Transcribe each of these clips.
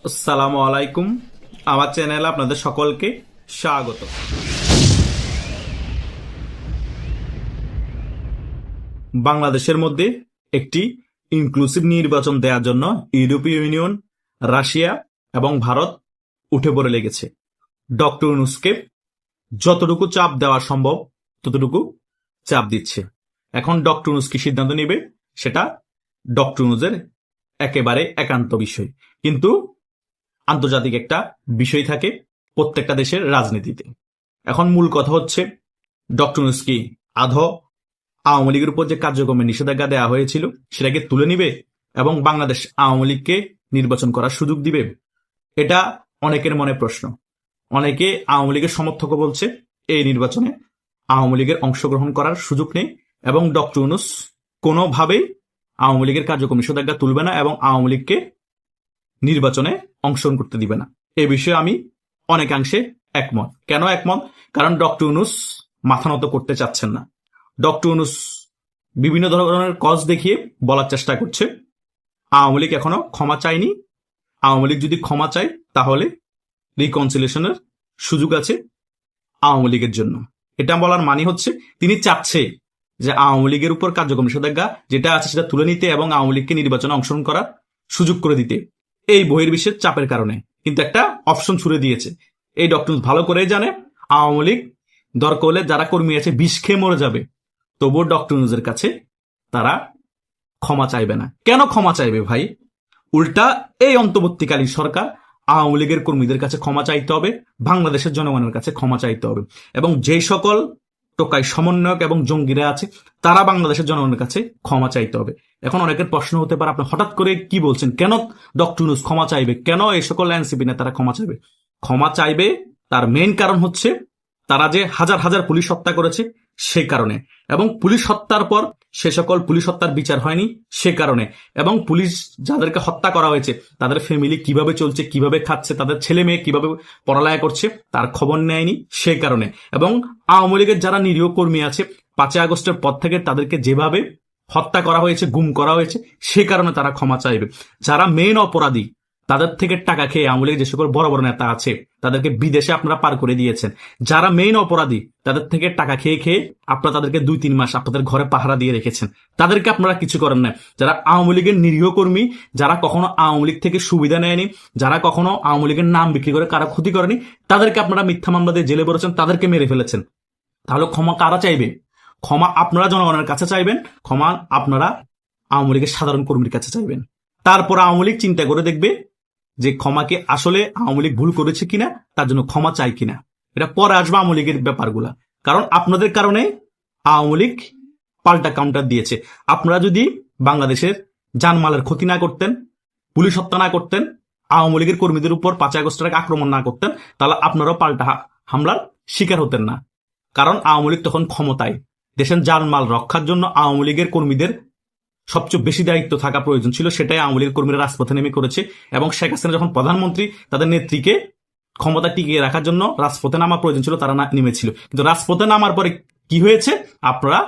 আসসালামু আলাইকুম। আমার চ্যানেলে আপনাদের সকলকে স্বাগত। বাংলাদেশের মধ্যে একটি ইনক্লুসিভ নির্বাচন দেওয়ার জন্য ইউরোপীয় ইউনিয়ন, রাশিয়া এবং ভারত উঠে পড়ে লেগেছে। ডক্টর ইউনূসকে যতটুকু চাপ দেওয়া সম্ভব ততটুকু চাপ দিচ্ছে। এখন ডক্টর ইউনূস কি সিদ্ধান্ত নেবে সেটা ডক্টর ইউনূসের একেবারে একান্ত বিষয়, কিন্তু আন্তর্জাতিক একটা বিষয় থাকে প্রত্যেকটা দেশের রাজনীতিতে। এখন মূল কথা হচ্ছে, ডক্টর ইউনূস কি আদৌ আওয়ামী লীগের উপর যে কার্যক্রমে নিষেধাজ্ঞা দেওয়া হয়েছিল সেটাকে তুলে নিবে এবং বাংলাদেশ আওয়ামী লীগকে নির্বাচন করার সুযোগ দিবে? এটা অনেকের মনে প্রশ্ন। অনেকে আওয়ামী লীগের সমর্থক বলছে এই নির্বাচনে আওয়ামী লীগের অংশগ্রহণ করার সুযোগ নেই এবং ডক্টর ইউনূস কোনোভাবেই আওয়ামী লীগের কার্যক্রম নিষেধাজ্ঞা তুলবে না এবং আওয়ামী লীগকে নির্বাচনে অংশগ্রহণ করতে দিবে না। এ বিষয়ে আমি অনেকাংশে একমত। কেন একমত? কারণ ডক্টর ইউনূস মাথা নত করতে চাচ্ছেন না। ডক্টর ইউনূস বিভিন্ন ধরনের কজ দেখিয়ে বলার চেষ্টা করছে আওয়ামী লীগ এখনো ক্ষমা চায়নি, আওয়ামী লীগ যদি ক্ষমা চায় তাহলে রিকনসিলিয়েশনের সুযোগ আছে আওয়ামী লীগের জন্য। এটা বলার মানে হচ্ছে তিনি চাচ্ছে যে আওয়ামী লীগের উপর কার্যক্রম নিষেধাজ্ঞা যেটা আছে সেটা তুলে নিতে এবং আওয়ামী লীগকে নির্বাচনে অংশগ্রহণ করার সুযোগ করে দিতে, এই বহির্বিশ্বের চাপের কারণে কিন্তু একটা অপশন ছুড়ে দিয়েছে। এই ডক্টর ভালো করে জানে আওয়ামী লীগ দরকার হলে যারা কর্মী আছে বিষ খেয়ে মরে যাবে, তবুও ডক্টর ইউনূসের কাছে তারা ক্ষমা চাইবে না। কেন ক্ষমা চাইবে ভাই? উল্টা এই অন্তর্বর্তীকালীন সরকার আওয়ামী লীগের কর্মীদের কাছে ক্ষমা চাইতে হবে, বাংলাদেশের জনগণের কাছে ক্ষমা চাইতে হবে এবং যেই সকল টোকাই সমন্বয়ক এবং জঙ্গিরা আছে তারা বাংলাদেশের জনগণের কাছে ক্ষমা চাইতে হবে। এখন অনেকের প্রশ্ন হতে পারে, আপনি হঠাৎ করে কি বলছেন? কেন ডক্টর ইউনূস ক্ষমা চাইবে? কেন এই সকল এনসিপি নেতারা ক্ষমা চাইবে? ক্ষমা চাইবে তার মেইন কারণ হচ্ছে তারা যে হাজার হাজার পুলিশ হত্যা করেছে সেই কারণে, এবং পুলিশ হত্যার পর সে সকল পুলিশ হত্যার বিচার হয়নি সে কারণে, এবং পুলিশ যাদেরকে হত্যা করা হয়েছে তাদের ফ্যামিলি কিভাবে চলছে, কিভাবে খাচ্ছে, তাদের ছেলে মেয়ে কিভাবে পড়ালেখা করছে তার খবর নেয়নি সে কারণে, এবং আওয়ামী লীগের যারা নিরীহ কর্মী আছে 5 আগস্টের পর থেকে তাদেরকে যেভাবে হত্যা করা হয়েছে, গুম করা হয়েছে সে কারণে তারা ক্ষমা চাইবে। যারা মেইন অপরাধী তাদের থেকে টাকা খেয়ে আওয়ামী লীগের যে সকল বড় বড় নেতা আছে তাদেরকে বিদেশে আপনারা পার করে দিয়েছেন। যারা মেইন অপরাধী তাদের থেকে টাকা খেয়ে খেয়ে আপনারা তাদেরকে 2-3 মাস আপনাদের ঘরে পাহারা দিয়ে রেখেছেন, তাদেরকে আপনারা কিছু করেন না। যারা আওয়ামী লীগের নিরীহ কর্মী, যারা কখনো আওয়ামী লীগ থেকে সুবিধা নেয়নি, যারা কখনো আওয়ামী লীগের নাম বিক্রি করে কারো ক্ষতি করেনি, তাদেরকে আপনারা মিথ্যা মামলা দিয়ে জেলে ভরেছেন, তাদেরকে মেরে ফেলেছেন। তাহলে ক্ষমা কারা চাইবে? ক্ষমা আপনারা জনগণের কাছে চাইবেন, ক্ষমা আপনারা আওয়ামী লীগের সাধারণ কর্মীর কাছে চাইবেন। তারপর আওয়ামী লীগ চিন্তা করে দেখবে যে ক্ষমাকে আসলে আওয়ামী লীগ ভুল করেছে কিনা, তার জন্য ক্ষমা চাই কিনা। এটা পরে আসবে আওয়ামী লীগের ব্যাপারগুলা। কারণ আপনাদের কারণে আওয়ামী লীগ পাল্টা কাউন্টার দিয়েছে। আপনারা যদি বাংলাদেশের জানমালের ক্ষতি না করতেন, পুলিশ হত্যা না করতেন, আওয়ামী লীগের কর্মীদের উপর 5 আগস্টের আক্রমণ না করতেন, তাহলে আপনারাও পাল্টা হামলার শিকার হতেন না। কারণ আওয়ামী লীগ তখন ক্ষমতায়, দেশের জানমাল রক্ষার জন্য আওয়ামী লীগের কর্মীদের সবচেয়ে বেশি দায়িত্ব থাকা প্রয়োজন ছিল, সেটাই আওয়ামী লীগের কর্মীরা রাজপথে নেমে করেছে। এবং শেখ হাসিনা যখন প্রধানমন্ত্রী, তাদের নেত্রীকে ক্ষমতা টিকিয়ে রাখার জন্য রাজপথে নামা প্রয়োজন ছিল, তারা নেমেছিল। কিন্তু রাজপথে নামার পরে কি হয়েছে? আপনারা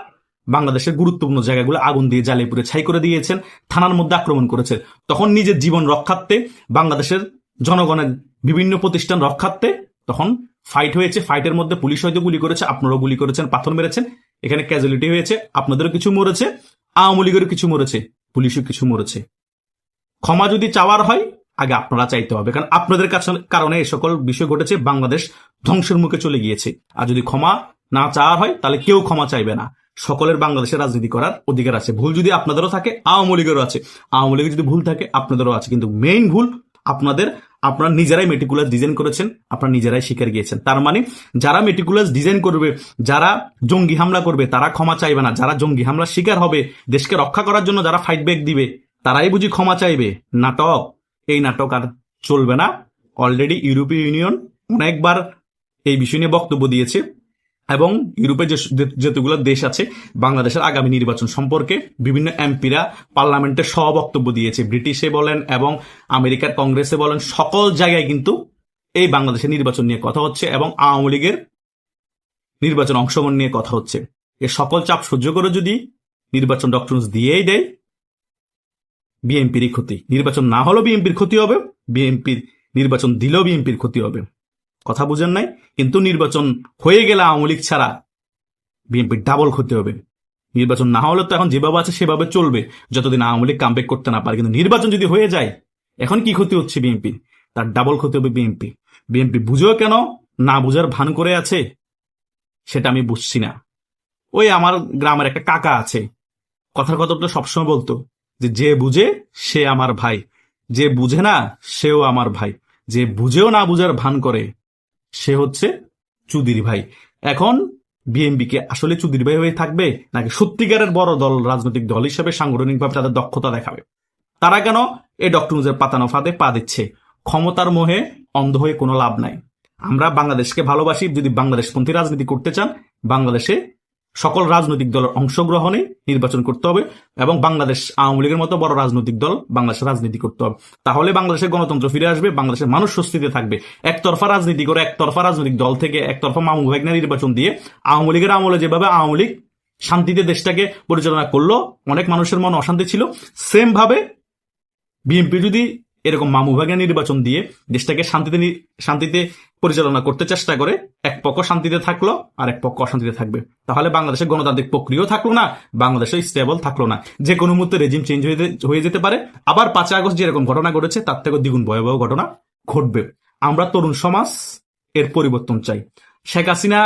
বাংলাদেশের গুরুত্বপূর্ণ জায়গাগুলো আগুন দিয়ে জ্বালিয়ে পুড়ে ছাই করে দিয়েছেন, থানার মধ্যে আক্রমণ করেছেন। তখন নিজের জীবন রক্ষার্থে, বাংলাদেশের জনগণের বিভিন্ন প্রতিষ্ঠান রক্ষার্থে তখন ফাইট হয়েছে। ফাইটের মধ্যে পুলিশ হয়তো গুলি করেছে, আপনারাও গুলি করেছেন, পাথর মেরেছেন, এখানে ক্যাজুয়ালিটি হয়েছে, আপনাদেরও কিছু মরেছে, আওয়ামী লীগেরও কিছু মরেছে, পুলিশও কিছু মরেছে। ক্ষমা যদি চাওয়ার হয় আগে আপনারা চাইতে হবে, কারণ আপনাদের কারণে এই সকল বিষয় ঘটেছে, বাংলাদেশ ধ্বংসের মুখে চলে গিয়েছে। আর যদি ক্ষমা না চাওয়ার হয় তাহলে কেউ ক্ষমা চাইবে না। সকলের বাংলাদেশে রাজনীতি করার অধিকার আছে। ভুল যদি আপনাদেরও থাকে, আওয়ামী লীগেরও আছে, আওয়ামী লীগের যদি ভুল থাকে আপনাদেরও আছে, কিন্তু মেইন ভুল আপনারা নিজেরাই মেটিকুলাস ডিজাইন করেছেন, আপনারা নিজেরাই শিকার গিয়েছেন। তার মানে যারা মেটিকুলাস ডিজাইন করবে, যারা জঙ্গি হামলা করবে তারা ক্ষমা চাইবে না, যারা জঙ্গি হামলার শিকার হবে, দেশকে রক্ষা করার জন্য যারা ফাইট ব্যাক দিবে তারাই বুঝি ক্ষমা চাইবে? নাটক, এই নাটক আর চলবে না। অলরেডি ইউরোপীয় ইউনিয়ন অনেকবার এই বিষয় নিয়ে বক্তব্য দিয়েছে এবং ইউরোপের যতগুলো দেশ আছে বাংলাদেশের আগামী নির্বাচন সম্পর্কে বিভিন্ন এমপিরা পার্লামেন্টে বক্তব্য দিয়েছে। ব্রিটিশে বলেন এবং আমেরিকার কংগ্রেসে বলেন, সকল জায়গায় কিন্তু এই বাংলাদেশের নির্বাচন নিয়ে কথা হচ্ছে এবং আওয়ামী লীগের নির্বাচন অংশগ্রহণ নিয়ে কথা হচ্ছে। এ সকল চাপ সহ্য করে যদি নির্বাচন ডক্টর ইউনূস দিয়েই দেয়, বিএনপিরই ক্ষতি। নির্বাচন না হলেও বিএনপির ক্ষতি হবে, বিএনপির নির্বাচন দিলেও বিএনপির ক্ষতি হবে। কথা বুঝেন নাই? কিন্তু নির্বাচন হয়ে গেলে আওয়ামী লীগ ছাড়া বিএনপির ডাবল ক্ষতি হবে। নির্বাচন না হলে তো এখন যেভাবে আছে সেভাবে চলবে যতদিন আওয়ামী লীগ কামব্যাক করতে না পারে, কিন্তু নির্বাচন যদি হয়ে যায়, এখন কি ক্ষতি হচ্ছে বিএনপির? তার ডাবল ক্ষতি হবে বিএনপি। বিএনপি বুঝেও কেন না বুঝার ভান করে আছে সেটা আমি বুঝছি না। ওই আমার গ্রামের একটা কাকা আছে, কথার কথাটা সবসময় বলতো যে যে বুঝে সে আমার ভাই, যে বুঝে না সেও আমার ভাই, যে বুঝেও না বুঝার ভান করে সে হচ্ছে চুদির ভাই। এখন বিএনপি কে আসলে চুদির ভাই হয়ে থাকবে, নাকি সত্যিকারের বড় দল, রাজনৈতিক দল হিসেবে সাংগঠনিকভাবে তাদের দক্ষতা দেখাবে? তারা কেন এই ডক্টর মুজের পাতানো ফাঁদে পা দিচ্ছে? ক্ষমতার মোহে অন্ধ হয়ে কোনো লাভ নাই। আমরা বাংলাদেশকে ভালোবাসি। যদি বাংলাদেশপন্থী রাজনীতি করতে চান, বাংলাদেশে সকল রাজনৈতিক দলের অংশগ্রহণে নির্বাচন করতে হবে এবং বাংলাদেশ আওয়ামী লীগের মতো বড় রাজনৈতিক দল বাংলাদেশে রাজনীতি করতে হবে। তাহলে বাংলাদেশের গণতন্ত্র ফিরে আসবে, বাংলাদেশের মানুষ স্বস্তিতে থাকবে। একতরফা রাজনীতি করে, একতরফা রাজনৈতিক দল থেকে একতরফা মামু ভাগ্নে নির্বাচন দিয়ে আওয়ামী লীগের আমলে যেভাবে আওয়ামী লীগ শান্তিতে দেশটাকে পরিচালনা করলো, অনেক মানুষের মনে অশান্তি ছিল, সেম ভাবে বিএনপি যদি এরকম মামু ভাগে নির্বাচন দিয়ে দেশটাকে শান্তিতে পরিচালনা করতে চেষ্টা করে, এক পক্ষ শান্তিতে থাকলো আর এক পক্ষ অশান্তিতে থাকবে, তাহলে বাংলাদেশের গণতান্ত্রিক প্রক্রিয়াও থাকলো না, বাংলাদেশে স্টেবল থাকলো না। যে কোনো মুহূর্তে রেজিম চেঞ্জ হয়ে যেতে পারে। আবার 5 আগস্ট যেরকম ঘটনা ঘটেছে তার থেকে দ্বিগুণ ভয়াবহ ঘটনা ঘটবে। আমরা তরুণ সমাজ এর পরিবর্তন চাই। শেখ হাসিনা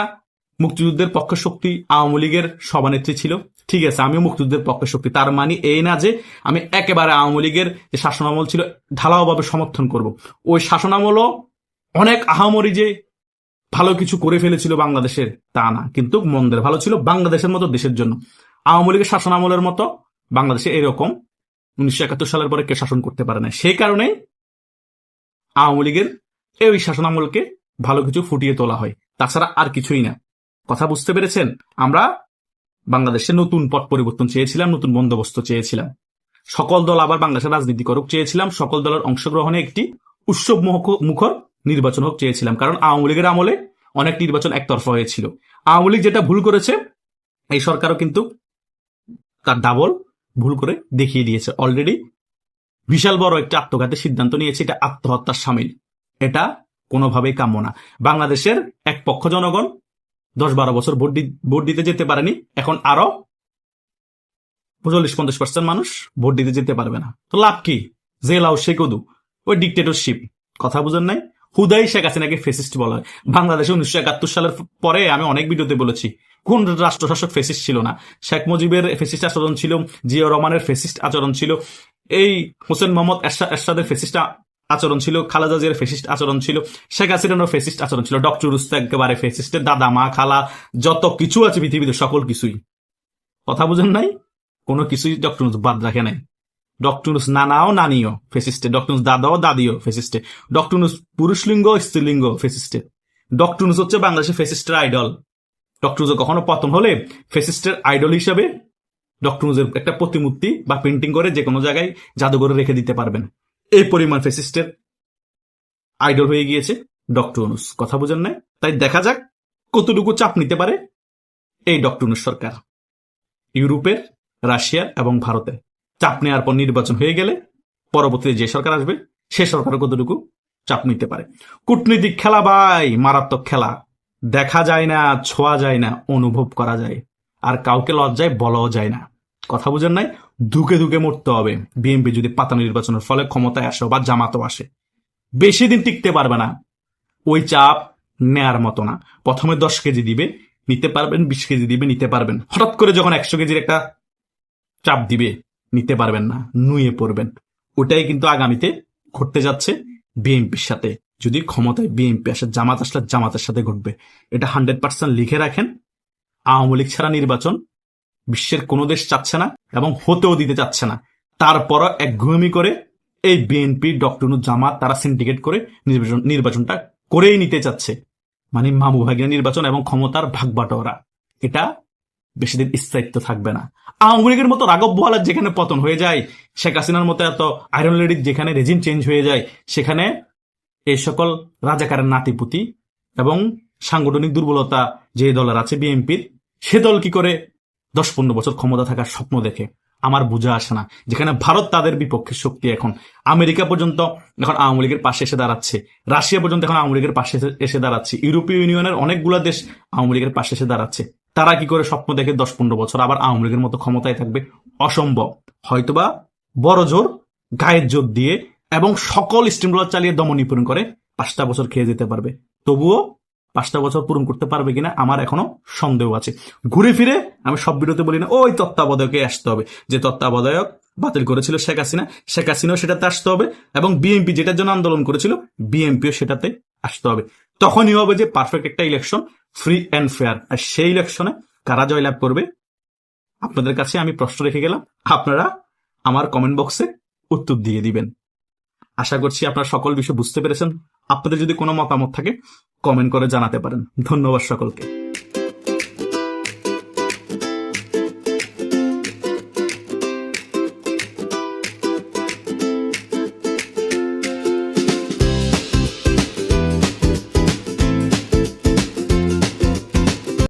মুক্তিযুদ্ধের পক্ষে শক্তি, আওয়ামী লীগের সভানেত্রী ছিল, ঠিক আছে, আমিও মুক্তিযুদ্ধের পক্ষে শক্তি। তার মানে এই না যে আমি একেবারে আওয়ামী লীগের যে শাসনামল ছিল ঢালাওভাবে সমর্থন করব। ওই শাসনামলও অনেক আহামরি যে ভালো কিছু করে ফেলেছিল বাংলাদেশের, তা না, কিন্তু মন্দের ভালো ছিল বাংলাদেশের মতো দেশের জন্য। আওয়ামী লীগের শাসনামলের মতো বাংলাদেশে এরকম 1971 সালের পরে কেউ শাসন করতে পারে না। সেই কারণে আওয়ামী লীগের এই শাসনামলকে ভালো কিছু ফুটিয়ে তোলা হয়, তাছাড়া আর কিছুই না। কথা বুঝতে পেরেছেন? আমরা বাংলাদেশে নতুন পট পরিবর্তন চেয়েছিলাম, নতুন বন্দোবস্ত চেয়েছিলাম, সকল দল আবার বাংলাদেশের রাজনীতি করুক চেয়েছিলাম, সকল দলের অংশগ্রহণে একটি উৎসব মুখর নির্বাচন হোক চেয়েছিলাম। কারণ আওয়ামী লীগের আমলে অনেক নির্বাচন একতরফা হয়েছিল। আওয়ামী লীগ যেটা ভুল করেছে এই সরকারও কিন্তু তার ডাবল ভুল করে দেখিয়ে দিয়েছে। অলরেডি বিশাল বড় একটা আত্মঘাতের সিদ্ধান্ত নিয়েছে, এটা আত্মহত্যার সামিল। এটা কোনোভাবেই কাম্য না। বাংলাদেশের এক পক্ষ জনগণ 10-12 বছর ভোট দিতে যেতে পারেনি, এখন আরো 40-50% মানুষ ভোট দিতে যেতে পারবে না। তো লাভ কি? জেল হাউস সে কদু, ওই ডিক্টেটরশিপ। কথা বুঝেন নাই? হুদাই শেখ হাসিনাকে ফেসিস্ট বলা হয়। বাংলাদেশে 1971 সালের পরে আমি অনেক ভিডিওতে বলেছি কোন রাষ্ট্রশাসক ফেসিস্ট ছিল না। শেখ মুজিবের ফেসিস্ট আচরণ ছিল, জিয়া রহমানের ফেসিস্ট আচরণ ছিল, এই হোসেন মোহাম্মদ এরশাদের ফেসিস্ট আচরণ ছিল, খালেদা জিয়ার ফেসিস্ট আচরণ ছিল, শেখ হাসিনার ফেসিস্ট আচরণ ছিল, ডক্টর ইউনূস একেবারে ফেসিস্টের দাদা মা খালা যত কিছু আছে পৃথিবীতে সকল কিছুই। কথা বুঝেন নাই? কোনো কিছুই ডক্টর ইউনূস বাদ রাখে নাই। ডক্টর ইউনূস নানাও নানিও ফেসিস্টে, ডক্টর ইউনূস দাদাও দাদিও ফেসিস্টে, ডক্টর ইউনূস পুরুষলিঙ্গ স্ত্রীলিঙ্গ ফেসিস্টে। ডক্টর ইউনূস হচ্ছে বাংলাদেশের ফেসিস্টের আইডল। ডক্টর ইউনূস কখনো পতন হলে ফেসিস্টের আইডল হিসাবে ডক্টর ইউনূসের একটা প্রতিমূর্তি বা পেন্টিং করে যে কোনো জায়গায় জাদুঘরে রেখে দিতে পারবেন। এই পরিমাণ ফেসিস্টের আইডল হয়ে গিয়েছে ডক্টর ইউনূস। কথা বুঝেন নাই? তাই দেখা যাক কতটুকু চাপ নিতে পারে এই ডক্টর ইউনূস সরকার ইউরোপের, রাশিয়ার এবং ভারতের। চাপ নেওয়ার পর নির্বাচন হয়ে গেলে পরবর্তীতে যে সরকার আসবে সে সরকার কতটুকু চাপ নিতে পারে। কূটনৈতিক খেলা ভাই, মারাত্মক খেলা। দেখা যায় না, ছোঁয়া যায় না, অনুভব করা যায়। আর কাউকে লজ্জায় বলাও যায় না। কথা বুঝেন নাই? ধুকে ধুকে মরতে হবে বিএনপি যদি পাতানো নির্বাচনের ফলে ক্ষমতায় আসে বা জামাতও আসে। বেশি দিন টিকতে পারবে না। ওই চাপ নেয়ার মতো না। প্রথমে 10 কেজি দিবে, নিতে পারবেন, 20 কেজি দিবে, নিতে পারবেন। হঠাৎ করে যখন 100 কেজির একটা চাপ দিবে নিতে পারবেন না, নুয়ে পড়বেন। ওটাই কিন্তু আগামীতে ঘটতে যাচ্ছে বিএনপির সাথে। যদি ক্ষমতায় বিএনপি আসে, জামাত আসলে জামাতের সাথে ঘটবে। এটা 100% লিখে রাখেন। আওয়ামী লীগ ছাড়া নির্বাচন বিশ্বের কোনো দেশ চাচ্ছে না এবং হতেও দিতে চাচ্ছে না। তারপরও একঘুমি করে এই বিএনপি, ডক্টর ইউনূস, জামাত তারা সিন্ডিকেট করে নির্বাচনটা করেই নিতে চাচ্ছে। মানে মামু ভাগিনা নির্বাচন এবং ক্ষমতার ভাগবাটোয়ারা, এটা বেশি দিন স্থায়িত্ব থাকবে না। আওয়ামী লীগের মতো রাঘব বোয়ালের যেখানে পতন হয়ে যায়, শেখ হাসিনার মতো এত আয়রন লেডির যেখানে রেজিম চেঞ্জ হয়ে যায়, সেখানে এই সকল রাজাকারের নাতিপুতি এবং সাংগঠনিক দুর্বলতা যে দলের আছে বিএনপির, সে দল কি করে 10-15 বছর ক্ষমতা থাকার স্বপ্ন দেখে? আমার বোঝা আসে না, যেখানে ভারত তাদের বিপক্ষে শক্তি। এখন আমেরিকা পর্যন্ত এখন আওয়ামী লীগের পাশে এসে দাঁড়াচ্ছে, রাশিয়া পর্যন্ত এখন আওয়ামী লীগের পাশে এসে দাঁড়াচ্ছে, ইউরোপীয় ইউনিয়নের অনেকগুলো দেশ আওয়ামী লীগের পাশে এসে দাঁড়াচ্ছে। তারা কি করে স্বপ্ন দেখে 10-15 বছর আবার আওয়ামী লীগের মতো ক্ষমতায় থাকবে? অসম্ভব। হয়তোবা বড় জোর, গায়ের জোর দিয়ে এবং সকল স্টিমুলার চালিয়ে দমন নিপীড়ন করে 5টা বছর খেয়ে যেতে পারবে। তবুও 5টা বছর পূরণ করতে পারবে কিনা আমার এখনো সন্দেহ আছে। ঘুরে ফিরে আমি সব বিরতি বলি না ওই তত্ত্বাবধায়কে আসতে হবে, যে তত্ত্বাবধায়ক বাতিল করেছিল শেখ হাসিনাও সেটাতে আসতে হবে, এবং বিএনপি যেটার জন্য আন্দোলন করেছিল বিএনপিও সেটাতে আসতে হবে। তখনই হবে যে পারফেক্ট একটা ইলেকশন, ফ্রি অ্যান্ড ফেয়ার। আর সেই ইলেকশনে কারা জয়লাভ করবে আপনাদের কাছে আমি প্রশ্ন রেখে গেলাম, আপনারা আমার কমেন্ট বক্সে উত্তর দিয়ে দিবেন। আশা করছি আপনারা সকল বিষয় বুঝতে পেরেছেন। আপনাদের যদি কোনো মতামত থাকে কমেন্ট করে জানাতে পারেন। ধন্যবাদ সকলকে।